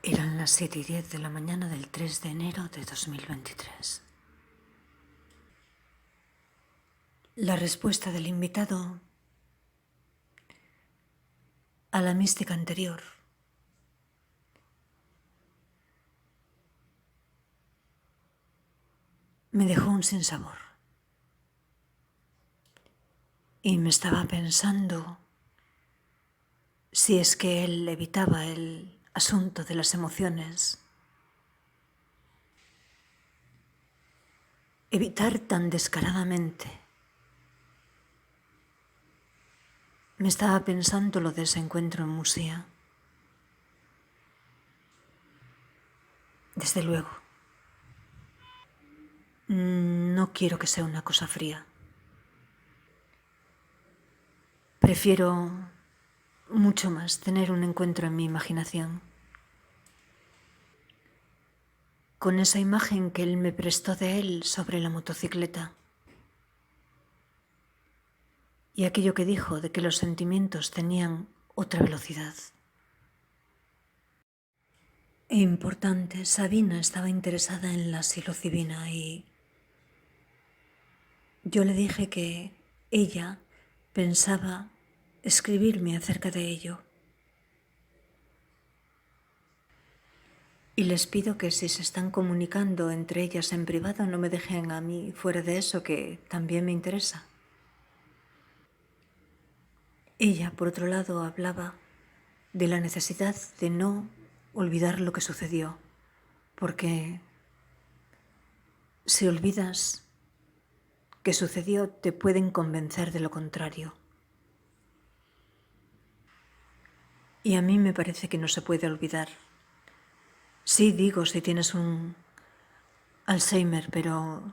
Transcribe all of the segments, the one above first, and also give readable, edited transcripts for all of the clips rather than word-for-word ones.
Eran las 7:10 de la mañana del 3 de enero de 2023. La respuesta del invitado a la mística anterior me dejó un sinsabor. Y me estaba pensando si es que él evitaba el asunto de las emociones. Evitar tan descaradamente. Me estaba pensando lo de ese encuentro en Musía. Desde luego. No quiero que sea una cosa fría. Prefiero mucho más tener un encuentro en mi imaginación. Con esa imagen que él me prestó de él sobre la motocicleta. Y aquello que dijo de que los sentimientos tenían otra velocidad. E importante, Sabina estaba interesada en la psilocibina y yo le dije que ella pensaba escribirme acerca de ello. Y les pido que si se están comunicando entre ellas en privado no me dejen a mí fuera de eso, que también me interesa. Ella, por otro lado, hablaba de la necesidad de no olvidar lo que sucedió, porque si olvidas que sucedió te pueden convencer de lo contrario. Y a mí me parece que no se puede olvidar. Sí, digo, si tienes un Alzheimer, pero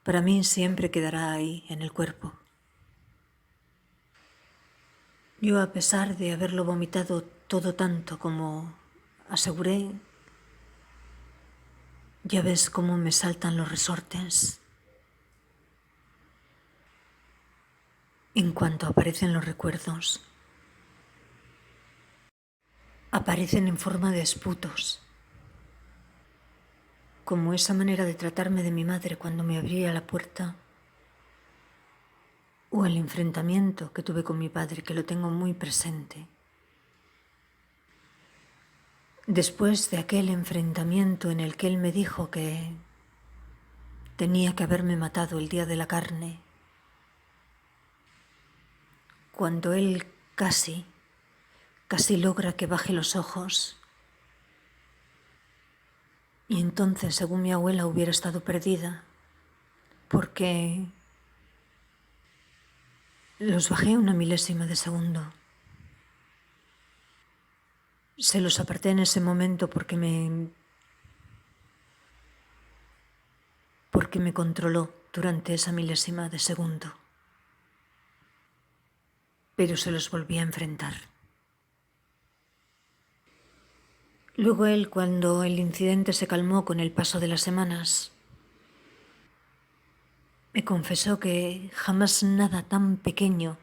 para mí siempre quedará ahí, en el cuerpo. Yo, a pesar de haberlo vomitado todo tanto como aseguré, ya ves cómo me saltan los resortes en cuanto aparecen los recuerdos. Aparecen en forma de esputos, como esa manera de tratarme de mi madre cuando me abría la puerta, o el enfrentamiento que tuve con mi padre, que lo tengo muy presente. Después de aquel enfrentamiento en el que él me dijo que tenía que haberme matado el día de la carne, cuando él casi logra que baje los ojos, y entonces, según mi abuela, hubiera estado perdida, porque los bajé una milésima de segundo. Se los aparté en ese momento porque me controló durante esa milésima de segundo. Pero se los volví a enfrentar. Luego él, cuando el incidente se calmó con el paso de las semanas, me confesó que jamás nada tan pequeño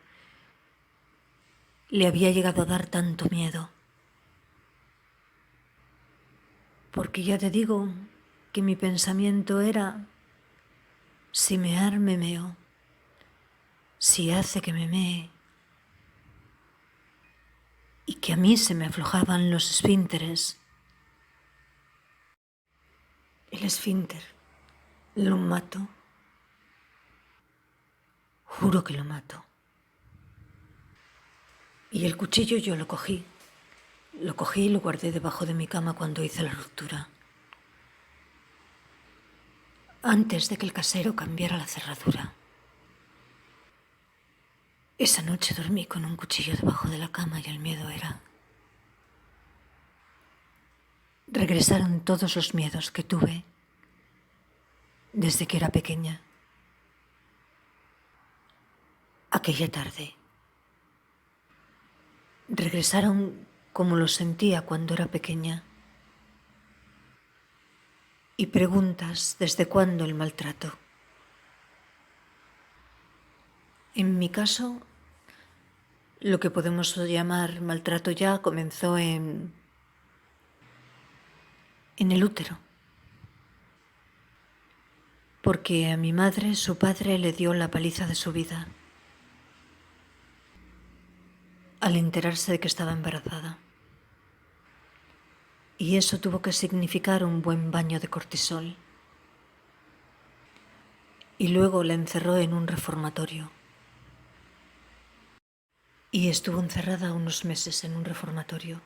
le había llegado a dar tanto miedo. Porque ya te digo que mi pensamiento era: si mear, me meo. Si hace que me mee. Y que a mí se me aflojaban los esfínteres. El esfínter lo mato. Juro que lo mato. Y el cuchillo yo lo cogí. Lo cogí y lo guardé debajo de mi cama cuando hice la ruptura. Antes de que el casero cambiara la cerradura. Esa noche dormí con un cuchillo debajo de la cama y el miedo era... Regresaron todos los miedos que tuve desde que era pequeña. Aquella tarde. Regresaron como los sentía cuando era pequeña. Y preguntas desde cuándo el maltrato. En mi caso, lo que podemos llamar maltrato ya comenzó en en el útero. Porque a mi madre su padre le dio la paliza de su vida al enterarse de que estaba embarazada. Y eso tuvo que significar un buen baño de cortisol. Y luego la encerró en un reformatorio. Y estuvo encerrada unos meses en un reformatorio,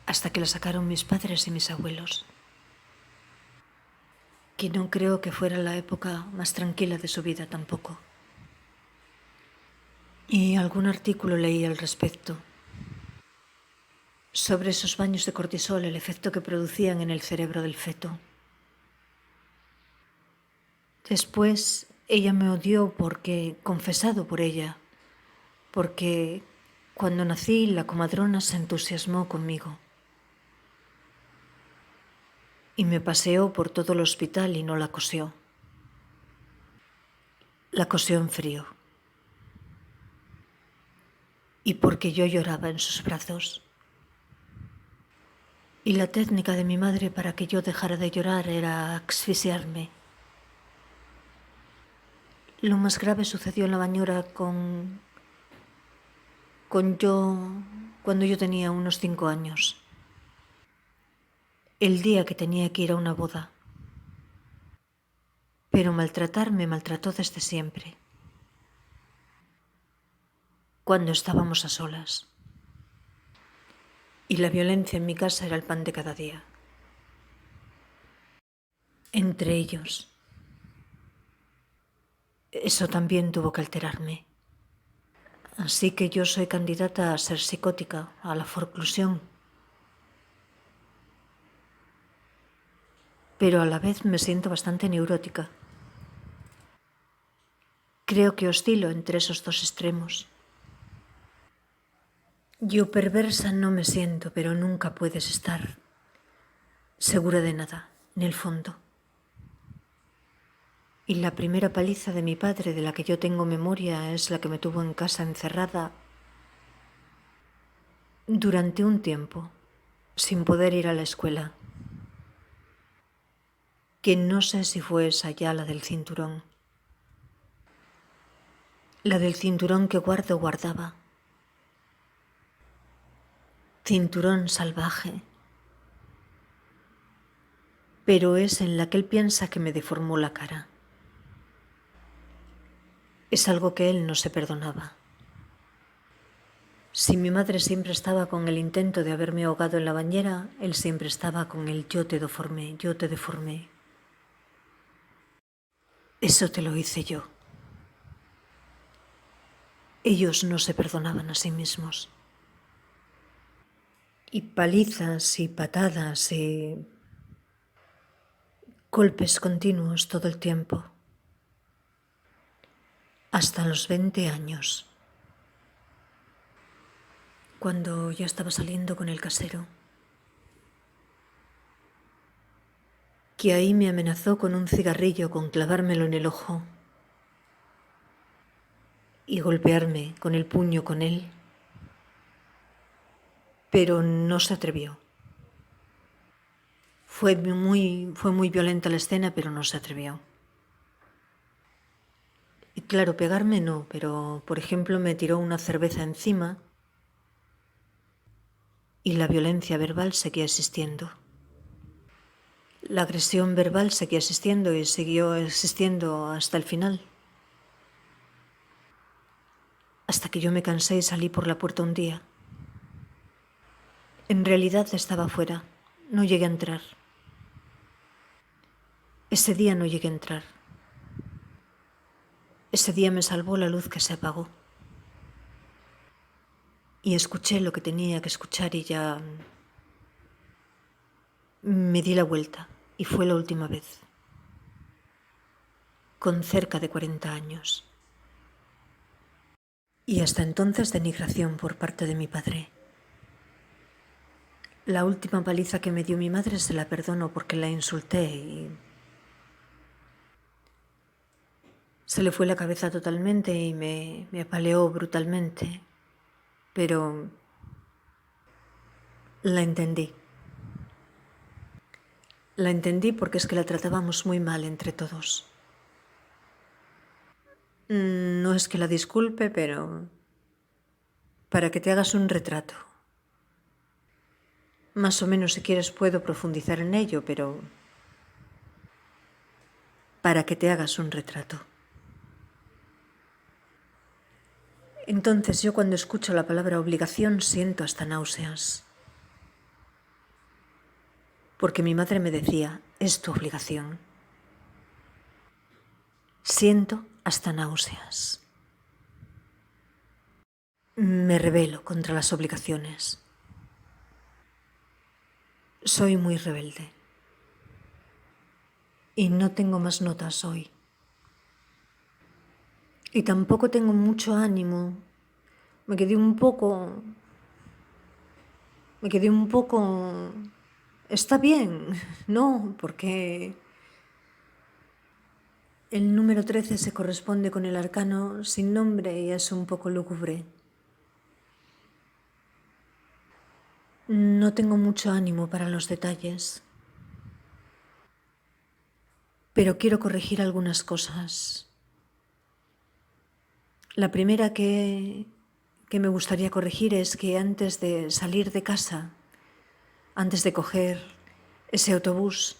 hasta que la sacaron mis padres y mis abuelos, que no creo que fuera la época más tranquila de su vida tampoco. Y algún artículo leí al respecto sobre esos baños de cortisol, el efecto que producían en el cerebro del feto. Después ella me odió confesado por ella, porque cuando nací la comadrona se entusiasmó conmigo y me paseó por todo el hospital y no la cosió. La cosió en frío. Y porque yo lloraba en sus brazos. Y la técnica de mi madre para que yo dejara de llorar era asfixiarme. Lo más grave sucedió en la bañera cuando yo tenía unos 5 años. El día que tenía que ir a una boda. Pero me maltrató desde siempre. Cuando estábamos a solas. Y la violencia en mi casa era el pan de cada día. Entre ellos. Eso también tuvo que alterarme. Así que yo soy candidata a ser psicótica, a la forclusión. Pero a la vez me siento bastante neurótica. Creo que oscilo entre esos dos extremos. Yo perversa no me siento, pero nunca puedes estar segura de nada, en el fondo. Y la primera paliza de mi padre, de la que yo tengo memoria, es la que me tuvo en casa encerrada durante un tiempo, sin poder ir a la escuela. Que no sé si fue esa ya la del cinturón. La del cinturón que guardaba. Cinturón salvaje. Pero es en la que él piensa que me deformó la cara. Es algo que él no se perdonaba. Si mi madre siempre estaba con el intento de haberme ahogado en la bañera, él siempre estaba con el yo te deformé, yo te deformé. Eso te lo hice yo. Ellos no se perdonaban a sí mismos. Y palizas y patadas y golpes continuos todo el tiempo. Hasta los 20 años. Cuando ya estaba saliendo con el casero. Que ahí me amenazó con un cigarrillo, con clavármelo en el ojo. Y golpearme con el puño con él. Pero no se atrevió. Fue muy violenta la escena, pero no se atrevió. Y claro, pegarme no, pero por ejemplo me tiró una cerveza encima y la violencia verbal seguía existiendo. La agresión verbal seguía existiendo y siguió existiendo hasta el final. Hasta que yo me cansé y salí por la puerta un día. En realidad estaba fuera, no llegué a entrar. Ese día no llegué a entrar. Ese día me salvó la luz que se apagó. Y escuché lo que tenía que escuchar y ya me di la vuelta. Y fue la última vez. Con cerca de 40 años. Y hasta entonces denigración por parte de mi padre. La última paliza que me dio mi madre se la perdono porque la insulté y se le fue la cabeza totalmente y me apaleó brutalmente. Pero la entendí. La entendí porque es que la tratábamos muy mal entre todos. No es que la disculpe, pero para que te hagas un retrato. Más o menos, si quieres, puedo profundizar en ello, pero para que te hagas un retrato. Entonces yo cuando escucho la palabra obligación siento hasta náuseas. Porque mi madre me decía, es tu obligación. Siento hasta náuseas. Me rebelo contra las obligaciones. Soy muy rebelde. Y no tengo más notas hoy. Y tampoco tengo mucho ánimo. Me quedé un poco... Está bien, ¿no? Porque el número 13 se corresponde con el arcano sin nombre y es un poco lúgubre. No tengo mucho ánimo para los detalles. Pero quiero corregir algunas cosas. La primera que me gustaría corregir es que antes de salir de casa, antes de coger ese autobús,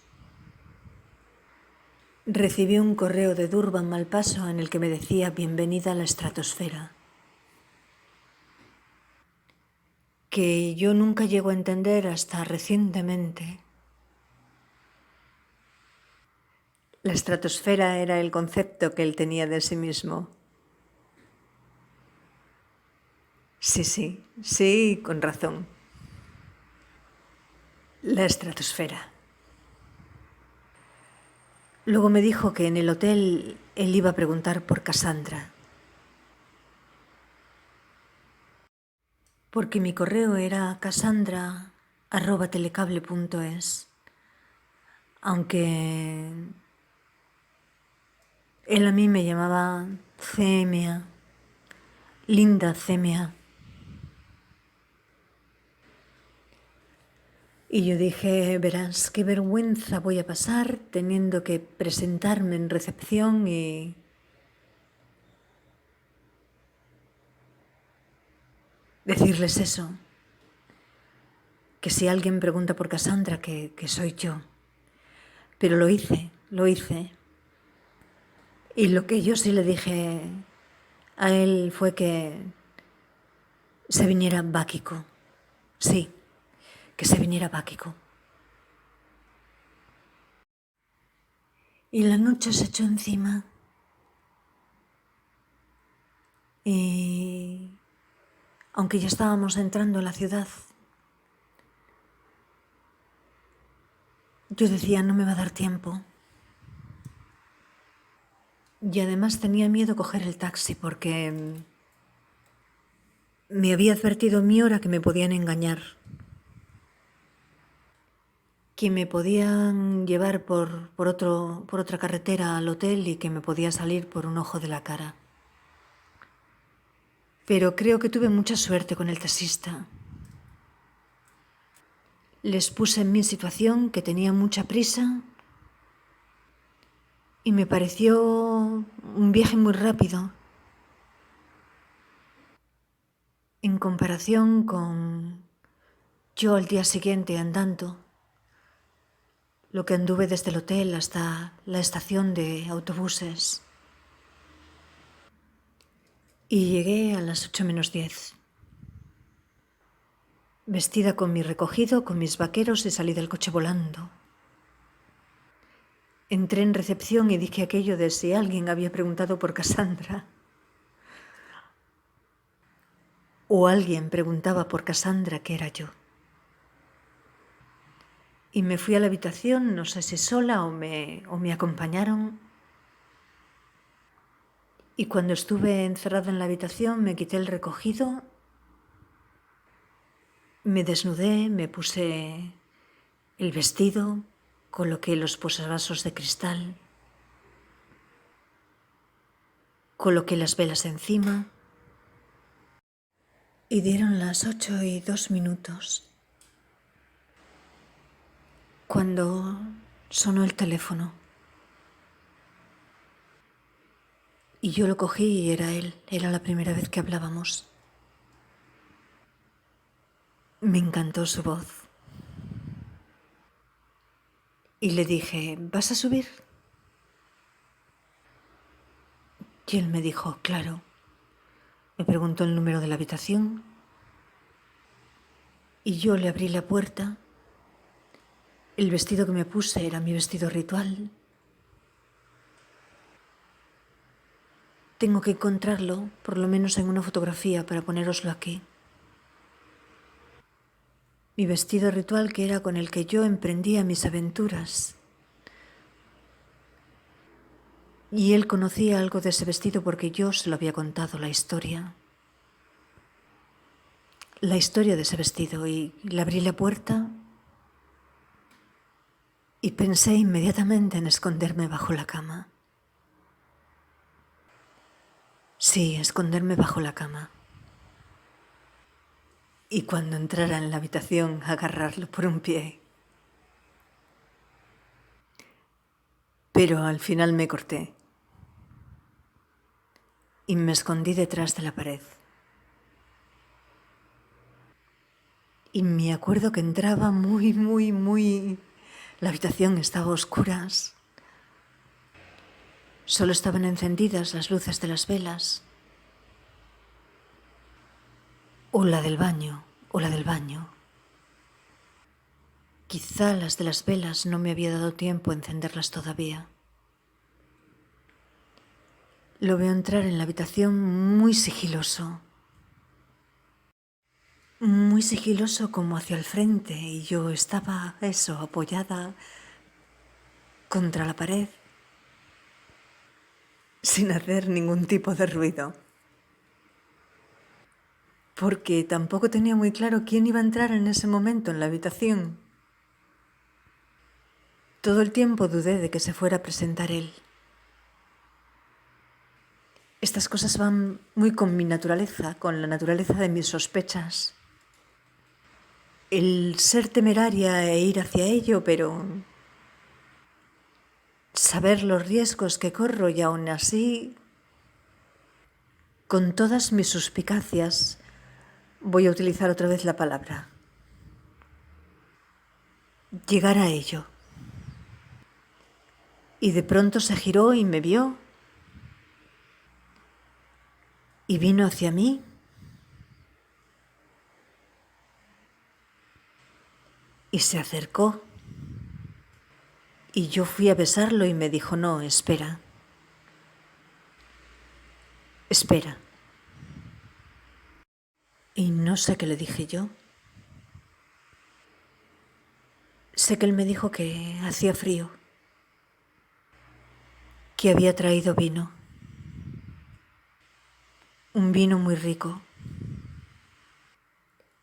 recibí un correo de Durban Malpaso en el que me decía bienvenida a la estratosfera. Que yo nunca llego a entender hasta recientemente. La estratosfera era el concepto que él tenía de sí mismo. Sí, con razón. La estratosfera. Luego me dijo que en el hotel él iba a preguntar por Cassandra. Porque mi correo era cassandra@telecable.es. Aunque él a mí me llamaba CMA, Linda CMA. Y yo dije, verás, qué vergüenza voy a pasar teniendo que presentarme en recepción y decirles eso. Que si alguien pregunta por Cassandra, que soy yo. Pero lo hice. Y lo que yo sí le dije a él fue que se viniera Báquico. Sí, que se viniera Báquico. Y la noche se echó encima. Y aunque ya estábamos entrando en la ciudad, yo decía, no me va a dar tiempo. Y además tenía miedo coger el taxi porque me había advertido mi hora que me podían engañar. Que me podían llevar por otra carretera al hotel y que me podía salir por un ojo de la cara. Pero creo que tuve mucha suerte con el taxista. Les puse en mi situación, que tenía mucha prisa, y me pareció un viaje muy rápido en comparación con yo al día siguiente andando, lo que anduve desde el hotel hasta la estación de autobuses. Y llegué a las 8:10. Vestida con mi recogido, con mis vaqueros, y salí del coche volando. Entré en recepción y dije aquello de si alguien había preguntado por Cassandra. O alguien preguntaba por Cassandra, que era yo. Y me fui a la habitación, no sé si sola o me acompañaron. Y cuando estuve encerrada en la habitación me quité el recogido, me desnudé, me puse el vestido, coloqué los posavasos de cristal, coloqué las velas encima y dieron las 8:02. Cuando Sonó el teléfono. Y yo lo cogí y era él. Era la primera vez que hablábamos. Me encantó su voz. Y le dije, ¿vas a subir? Y él me dijo, claro. Me preguntó el número de la habitación. Y yo le abrí la puerta. El vestido que me puse era mi vestido ritual. Tengo que encontrarlo, por lo menos en una fotografía, para ponéroslo aquí. Mi vestido ritual, que era con el que yo emprendía mis aventuras. Y él conocía algo de ese vestido porque yo se lo había contado la historia. La historia de ese vestido, y le abrí la puerta y pensé inmediatamente en esconderme bajo la cama. Sí, esconderme bajo la cama. Y cuando entrara en la habitación, agarrarlo por un pie. Pero al final me corté y me escondí detrás de la pared. Y me acuerdo que entraba muy... La habitación estaba a oscuras. Solo estaban encendidas las luces de las velas. O la del baño. Quizá las de las velas no me había dado tiempo a encenderlas todavía. Lo veo entrar en la habitación muy sigiloso como hacia el frente, y yo estaba, apoyada contra la pared, sin hacer ningún tipo de ruido. Porque tampoco tenía muy claro quién iba a entrar en ese momento en la habitación. Todo el tiempo dudé de que se fuera a presentar él. Estas cosas van muy con mi naturaleza, con la naturaleza de mis sospechas. El ser temeraria e ir hacia ello, pero saber los riesgos que corro y aún así, con todas mis suspicacias, voy a utilizar otra vez la palabra. Llegar a ello. Y de pronto se giró y me vio. Y vino hacia mí. Y se acercó. Y yo fui a besarlo y me dijo, no, espera. Espera. Y no sé qué le dije yo. Sé que él me dijo que hacía frío, que había traído vino. Un vino muy rico.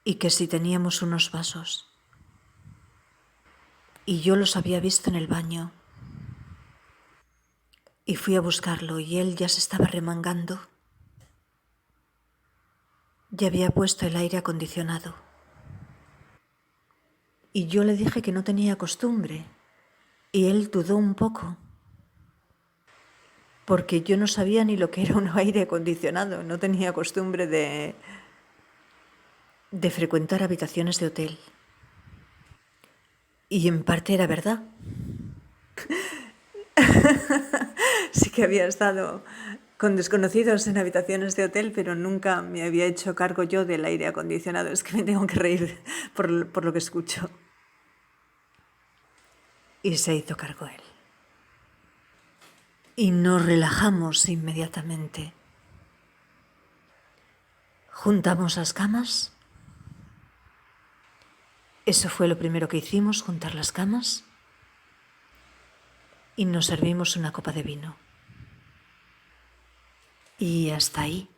Y que si teníamos unos vasos. Y yo los había visto en el baño. Y fui a buscarlo y él ya se estaba remangando. Ya había puesto el aire acondicionado. Y yo le dije que no tenía costumbre. Y él dudó un poco. Porque yo no sabía ni lo que era un aire acondicionado. No tenía costumbre de frecuentar habitaciones de hotel. Y en parte era verdad. Sí que había estado con desconocidos en habitaciones de hotel, pero nunca me había hecho cargo yo del aire acondicionado. Es que me tengo que reír por lo que escucho. Y se hizo cargo él. Y nos relajamos inmediatamente. Juntamos las camas. Eso fue lo primero que hicimos, juntar las camas. Y nos servimos una copa de vino. Y hasta ahí.